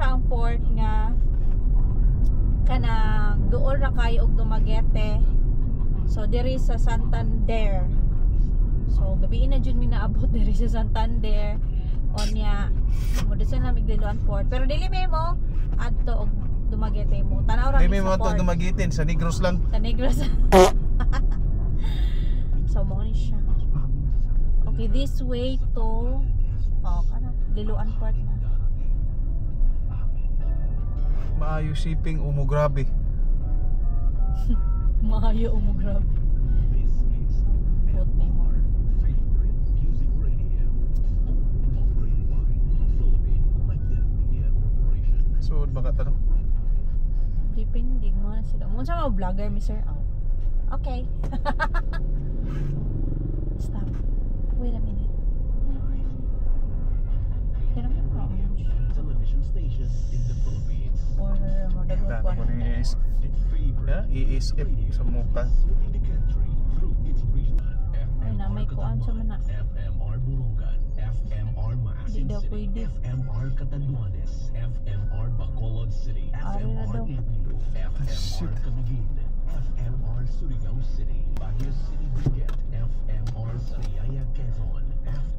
siya ang port nga kanang duol ra kayo og Dumaguete. So diri sa Santander. So gabi na jud mi naabot diri sa Santander. Onya mo dito na Migdiluan Port. Pero dili may mo adto og Dumaguete mo. Tanaw ra Dili sa mo port. to Dumaguete sa Negros lang. Sa Negros. So mo ni siya. Okay, this way to kana Liluan Port na. Maayo shipping umo grabe. Maayo mo grabe. Bot na mo. So baka tanong. Dipindig mo na sila. Mo sa mga vlogger, Mr. Oh. Okay. Stop. Wait a minute. Pero mo television station in the Philippines. or mo dagog Daan ko ko ni ESF sa muka. Serving the country through its region. Ay na may kuan sa mana. FMR Bulungan, FMR Maasin Di daw City, pwede. FMR Catanduanes, FMR Bacolod City, Ari na daw. FMR Iloilo, FMR Camiguin, FMR Surigao City, Baguio City Benguet, FMR Sariaya Quezon,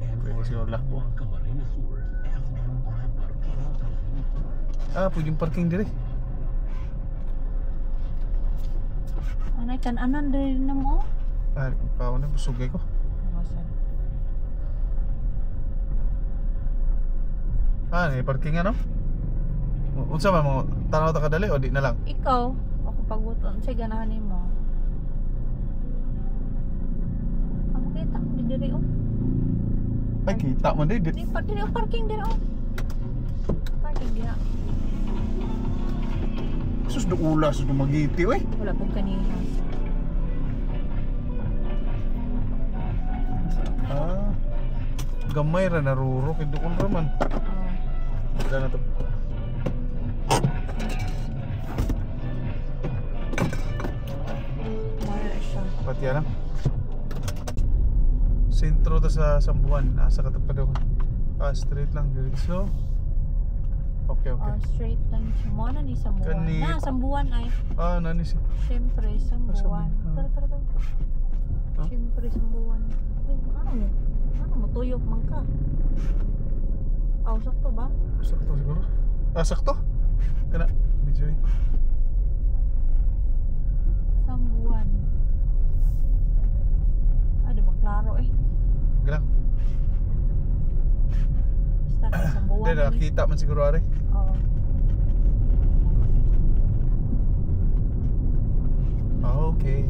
Pwede FMR siguro lakbo. Camarines Sur, FMR Parquín. Pwede yung parking dire. Anay kan-anan diri na mo. Pao na busugay ko. May parking ano? Unsa man mo tanaw ta kadali o di na lang? Ikaw, ako paguton sa ganahan nimo. Ang kita di diri oh. Ay kita man di. Di pa diri oh, parking diri oh. Parking diri. Sus do ulas do magiti we. Wala pong kanina. Gamay ra naruro kay duol ra man. Wala na to. Mara siya. Pati ano? Sentro ta sa Sambuan, nasa katapat daw. Straight lang diretso. Okay. Straight lang siya. Mo na ni Sambuan. Kani- Na, Sambuan ay. Nani si. Siyempre, Sambuan. Sambuan. Tara. Siyempre, Sambuan. Uy, ano mo? Tuyok man ka. Sakto ba? Sakto siguro. Sakto. Kana video. Sambuan. Di ba klaro eh. Galang. Basta Sambuan. Dili nakita man siguro ari. Oo. Okay.